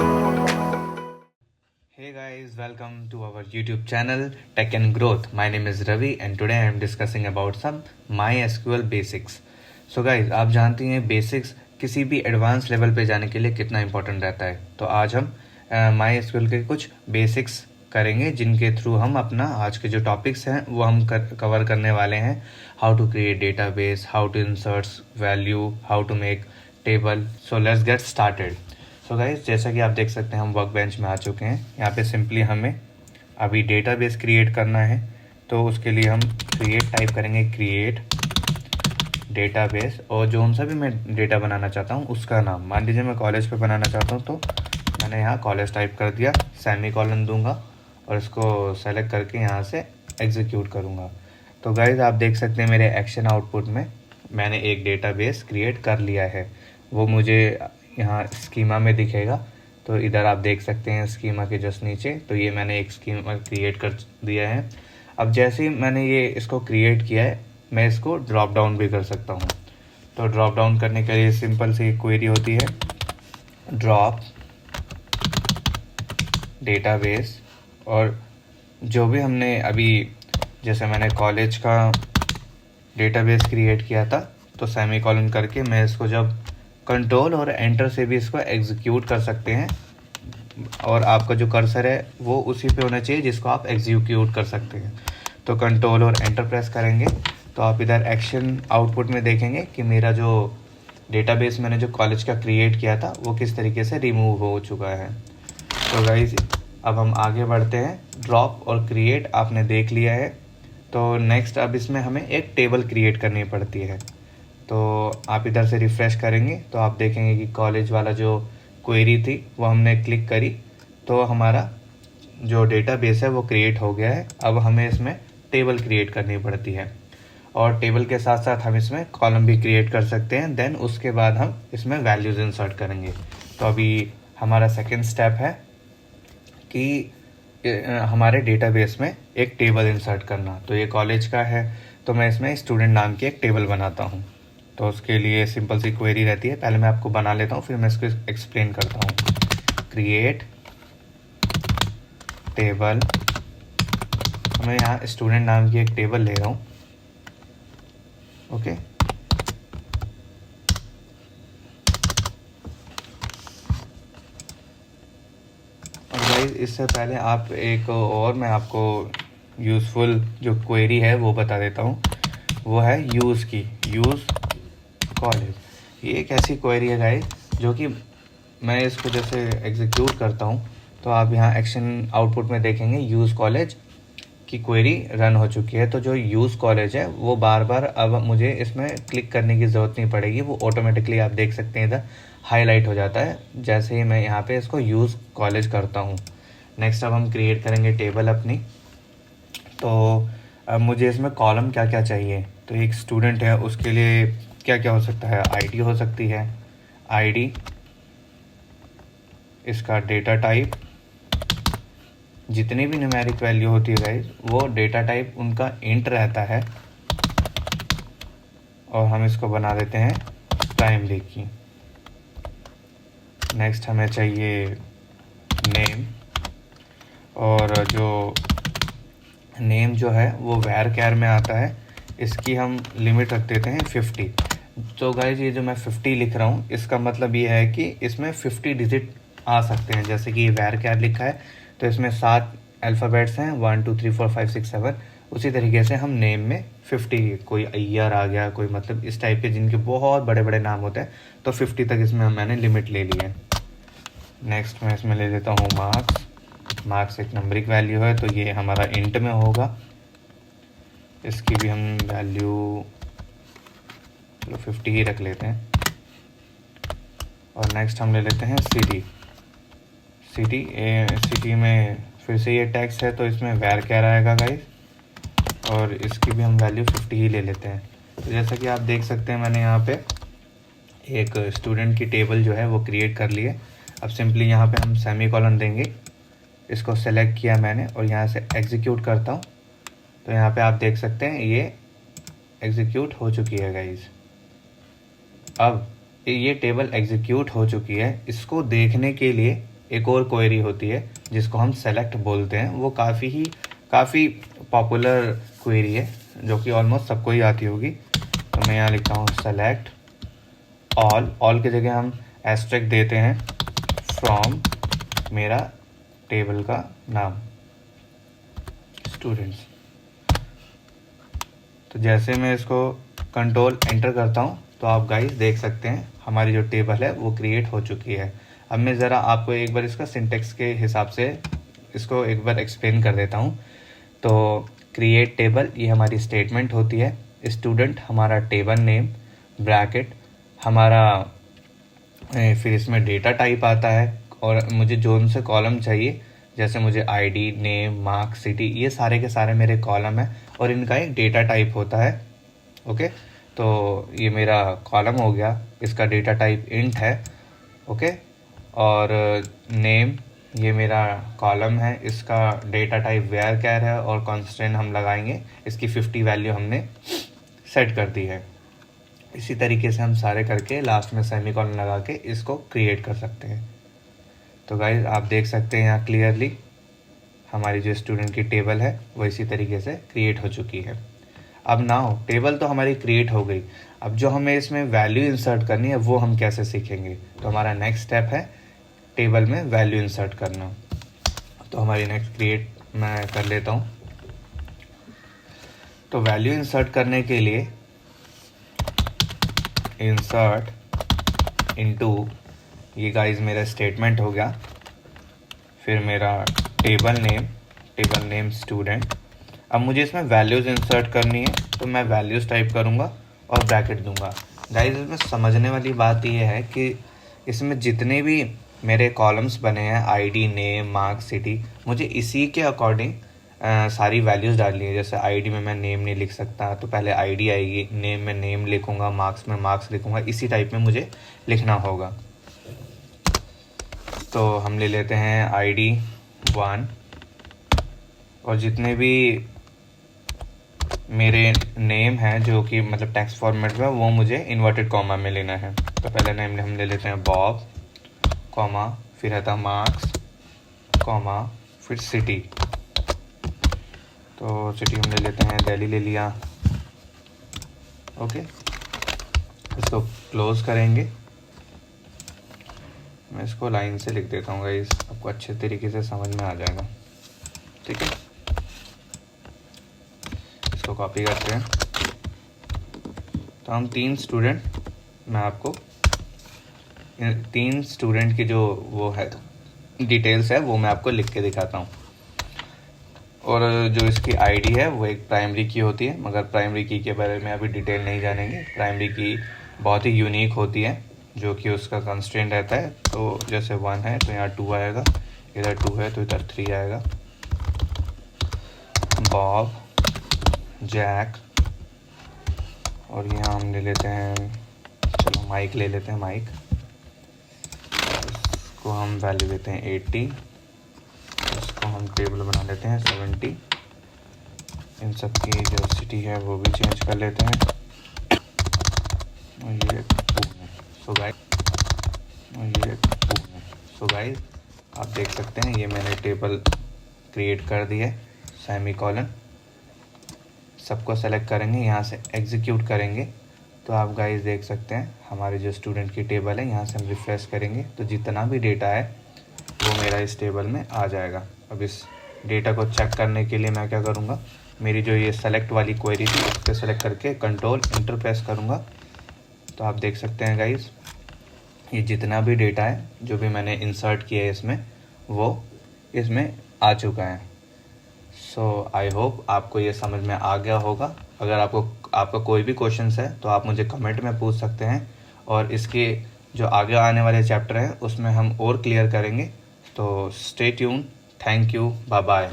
Hey guys, welcome to our YouTube channel Tech and Growth. My name is Ravi and today I am discussing about some MySQL basics. So guys, आप जानती हैं basics किसी भी advance level पे जाने के लिए कितना इम्पोर्टेंट रहता है। तो आज हम MySQL के कुछ बेसिक्स करेंगे जिनके थ्रू हम अपना आज के जो टॉपिक्स हैं वो हम कवर करने वाले हैं। How to create database, how to insert value, how to make table. So let's get started. So guys, जैसा कि आप देख सकते हैं हम वर्क बेंच में आ चुके हैं। यहाँ पे सिंपली हमें अभी डेटाबेस क्रिएट करना है, तो उसके लिए हम क्रिएट टाइप करेंगे, क्रिएट डेटाबेस, और जो सा भी मैं डेटा बनाना चाहता हूँ उसका नाम, मान लीजिए मैं कॉलेज पे बनाना चाहता हूँ तो मैंने यहाँ कॉलेज टाइप कर दिया, सेमी कॉलन दूंगा और इसको सेलेक्ट करके यहाँ से एग्जीक्यूट करूँगा। तो गाइज आप देख सकते हैं मेरे एक्शन आउटपुट में मैंने एक डेटाबेस क्रिएट कर लिया है। वो मुझे यहाँ स्कीमा में दिखेगा। तो इधर आप देख सकते हैं स्कीमा के जस्ट नीचे, तो ये मैंने एक स्कीमा क्रिएट कर दिया है। अब जैसे ही मैंने ये इसको क्रिएट किया है, मैं इसको ड्रॉप डाउन भी कर सकता हूँ। तो ड्रॉप डाउन करने के लिए सिंपल सी क्वेरी होती है, ड्रॉप डेटाबेस, और जो भी हमने अभी जैसे मैंने कॉलेज का डेटाबेस क्रिएट किया था, तो सेमी कॉलन करके मैं इसको जब कंट्रोल और एंटर से भी इसको एग्जीक्यूट कर सकते हैं, और आपका जो कर्सर है वो उसी पे होना चाहिए जिसको आप एग्जीक्यूट कर सकते हैं। तो कंट्रोल और एंटर प्रेस करेंगे तो आप इधर एक्शन आउटपुट में देखेंगे कि मेरा जो डेटाबेस मैंने जो कॉलेज का क्रिएट किया था वो किस तरीके से रिमूव हो चुका है। तो गाइज अब हम आगे बढ़ते हैं। ड्रॉप और क्रिएट आपने देख लिया है, तो नेक्स्ट अब इसमें हमें एक टेबल क्रिएट करनी पड़ती है। तो आप इधर से रिफ़्रेश करेंगे तो आप देखेंगे कि कॉलेज वाला जो क्वेरी थी वो हमने क्लिक करी तो हमारा जो डेटाबेस है वो क्रिएट हो गया है। अब हमें इसमें टेबल क्रिएट करनी पड़ती है, और टेबल के साथ साथ हम इसमें कॉलम भी क्रिएट कर सकते हैं। देन उसके बाद हम इसमें वैल्यूज़ इंसर्ट करेंगे। तो अभी हमारा सेकेंड स्टेप है कि हमारे डेटाबेस में एक टेबल इंसर्ट करना। तो ये कॉलेज का है, तो मैं इसमें स्टूडेंट नाम की एक टेबल बनाता हूँ। तो उसके लिए सिंपल सी क्वेरी रहती है, पहले मैं आपको बना लेता हूँ फिर मैं इसको एक्सप्लेन करता हूँ। क्रिएट टेबल, मैं यहाँ स्टूडेंट नाम की एक टेबल ले रहा हूँ। ओके, और गाइस इससे पहले आप एक और मैं आपको यूज़फुल जो क्वेरी है वो बता देता हूँ। वो है यूज़ की, यूज़ कॉलेज। ये एक ऐसी क्वेरी है गाइस जो कि मैं इसको जैसे एग्जीक्यूट करता हूँ तो आप यहाँ एक्शन आउटपुट में देखेंगे यूज़ कॉलेज की क्वेरी रन हो चुकी है। तो जो यूज़ कॉलेज है वो बार बार अब मुझे इसमें क्लिक करने की ज़रूरत नहीं पड़ेगी, वो ऑटोमेटिकली आप देख सकते हैं इधर हाईलाइट हो जाता है जैसे ही मैं यहाँ पे इसको यूज़ कॉलेज करता हूँ। नेक्स्ट अब हम क्रिएट करेंगे टेबल अपनी। तो अब मुझे इसमें कॉलम क्या क्या चाहिए, तो एक स्टूडेंट है उसके लिए क्या क्या हो सकता है, आईडी हो सकती है, आईडी, इसका डेटा टाइप, जितनी भी न्यूमेरिक वैल्यू होती है गाइज वो डेटा टाइप उनका इंट रहता है, और हम इसको बना देते हैं प्राइमरी की। नेक्स्ट हमें चाहिए नेम, और जो नेम जो है वो वैर कैर में आता है, इसकी हम लिमिट रख देते हैं 50। तो गाइज ये जो मैं 50 लिख रहा हूँ इसका मतलब ये है कि इसमें 50 डिजिट आ सकते हैं। जैसे कि वैर कैर लिखा है तो इसमें 7 अल्फ़ाबेट्स हैं, 1 2 3 4 5 6 7। उसी तरीके से हम नेम में 50, कोई अय्यर आ गया, कोई मतलब इस टाइप के जिनके बहुत बड़े बड़े नाम होते हैं, तो 50 तक इसमें मैंने लिमिट ले ली है। नेक्स्ट मैं इसमें ले लेता हूँ मार्क्स। मार्क्स एक नंबरिक वैल्यू है तो ये हमारा इंट में होगा, इसकी भी हम वैल्यू चलो 50 ही रख लेते हैं। और नेक्स्ट हम ले लेते हैं सिटी। सिटी में फिर से ये टैक्स है तो इसमें वैर कैर आएगा गाइस, और इसकी भी हम वैल्यू 50 ही ले लेते हैं। तो जैसा कि आप देख सकते हैं मैंने यहाँ पे एक स्टूडेंट की टेबल जो है वो क्रिएट कर ली है। अब सिंपली यहाँ पे हम सेमी कॉलन देंगे, इसको सेलेक्ट किया मैंने और यहाँ से एग्जीक्यूट करता हूँ। तो यहाँ पे आप देख सकते हैं ये एग्जीक्यूट हो चुकी है गाइज। अब ये टेबल एग्जीक्यूट हो चुकी है, इसको देखने के लिए एक और क्वेरी होती है जिसको हम सेलेक्ट बोलते हैं। वो काफ़ी पॉपुलर क्वेरी है जो कि ऑलमोस्ट सबको ही आती होगी। तो मैं यहाँ लिखता हूँ सेलेक्ट ऑल की जगह हम एस्ट्रिक देते हैं फ्रॉम मेरा टेबल का नाम स्टूडेंट्स। तो जैसे मैं इसको कंट्रोल एंटर करता हूँ तो आप गाइस देख सकते हैं हमारी जो टेबल है वो क्रिएट हो चुकी है। अब मैं ज़रा आपको एक बार इसका सिंटेक्स के हिसाब से इसको एक बार एक्सप्लेन कर देता हूँ। तो क्रिएट टेबल ये हमारी स्टेटमेंट होती है, स्टूडेंट हमारा टेबल नेम, ब्रैकेट हमारा फिर इसमें डेटा टाइप आता है और मुझे जोन से कॉलम चाहिए, जैसे मुझे आईडी, नेम, मार्क, सिटी, ये सारे के सारे मेरे कॉलम है और इनका एक डेटा टाइप होता है। ओके, तो ये मेरा कॉलम हो गया, इसका डेटा टाइप इंट है। ओके, और नेम ये मेरा कॉलम है, इसका डेटा टाइप वेयर कैर है और कॉन्स्टेंट हम लगाएंगे, इसकी 50 वैल्यू हमने सेट कर दी है। इसी तरीके से हम सारे करके लास्ट में सेमीकोलन लगा के इसको क्रिएट कर सकते हैं। तो गाइस आप देख सकते हैं यहाँ क्लियरली हमारी जो स्टूडेंट की टेबल है वो इसी तरीके से क्रिएट हो चुकी है। अब नाउ टेबल तो हमारी क्रिएट हो गई, अब जो हमें इसमें वैल्यू इंसर्ट करनी है वो हम कैसे सीखेंगे। तो हमारा नेक्स्ट स्टेप है टेबल में वैल्यू इंसर्ट करना। तो हमारी नेक्स्ट क्रिएट मैं कर लेता हूँ। तो वैल्यू इंसर्ट करने के लिए इंसर्ट इनटू, ये गाइस मेरा स्टेटमेंट हो गया, फिर मेरा टेबल नेम स्टूडेंट। अब मुझे इसमें वैल्यूज़ इंसर्ट करनी है तो मैं वैल्यूज़ टाइप करूँगा और ब्रैकेट दूंगा। गाइस इसमें समझने वाली बात ये है कि इसमें जितने भी मेरे कॉलम्स बने हैं आईडी, नेम, मार्क्स, सिटी, मुझे इसी के अकॉर्डिंग सारी वैल्यूज़ डालनी है। जैसे आईडी में मैं नेम नहीं लिख सकता तो पहले आईडी आएगी, नेम में नेम लिखूँगा, मार्क्स में मार्क्स लिखूँगा, इसी टाइप में मुझे लिखना होगा। तो हम ले लेते हैं आईडी 1 और जितने भी मेरे नेम है जो कि मतलब टेक्स्ट फॉर्मेट में, वो मुझे इन्वर्टेड कॉमा में लेना है। तो पहले नेम हम ले लेते हैं बॉब, कॉमा, फिर आता मार्क्स, कॉमा, फिर सिटी। तो सिटी हम ले लेते हैं दिल्ली, ले लिया। ओके, इसको क्लोज करेंगे। मैं इसको लाइन से लिख देता हूँ गाइस, आपको अच्छे तरीके से समझ में आ जाएगा। ठीक है, इसको कॉपी करते हैं। तो हम 3 स्टूडेंट, मैं आपको 3 स्टूडेंट की जो वो है डिटेल्स है वो मैं आपको लिख के दिखाता हूँ। और जो इसकी आईडी है वो एक प्राइमरी की होती है, मगर प्राइमरी की के बारे में अभी डिटेल नहीं जानेंगे। प्राइमरी की बहुत ही यूनिक होती है जो कि उसका कंस्ट्रेंट रहता है। तो जैसे 1 है तो यहाँ 2 आएगा, इधर 2 है तो इधर 3 आएगा। बॉब, जैक, और यहाँ हम ले लेते हैं, चलो माइक ले लेते हैं, माइक, इसको हम वैल्यू देते हैं 80, इसको हम टेबल बना लेते हैं 70, इन सब की जो सिटी है वो भी चेंज कर लेते हैं। और ये सो गाइस आप देख सकते हैं ये मैंने टेबल क्रिएट कर दी है। सेमीकोलन सबको सेलेक्ट करेंगे, यहाँ से एग्जीक्यूट करेंगे तो आप गाइस देख सकते हैं हमारे जो स्टूडेंट की टेबल है, यहाँ से हम रिफ्रेश करेंगे तो जितना भी डेटा है वो मेरा इस टेबल में आ जाएगा। अब इस डेटा को चेक करने के लिए मैं क्या करूँगा, मेरी जो ये सेलेक्ट वाली क्वेरी थी उस पर सेलेक्ट करके कंट्रोल एंटर प्रेस करूँगा। तो आप देख सकते हैं गाइस ये जितना भी डेटा है जो भी मैंने इंसर्ट किया है इसमें, वो इसमें आ चुका है। सो आई होप आपको ये समझ में आ गया होगा। अगर आपका कोई भी क्वेश्चंस है तो आप मुझे कमेंट में पूछ सकते हैं और इसके जो आगे आने वाले चैप्टर हैं उसमें हम और क्लियर करेंगे। तो stay tune, thank you, bye bye.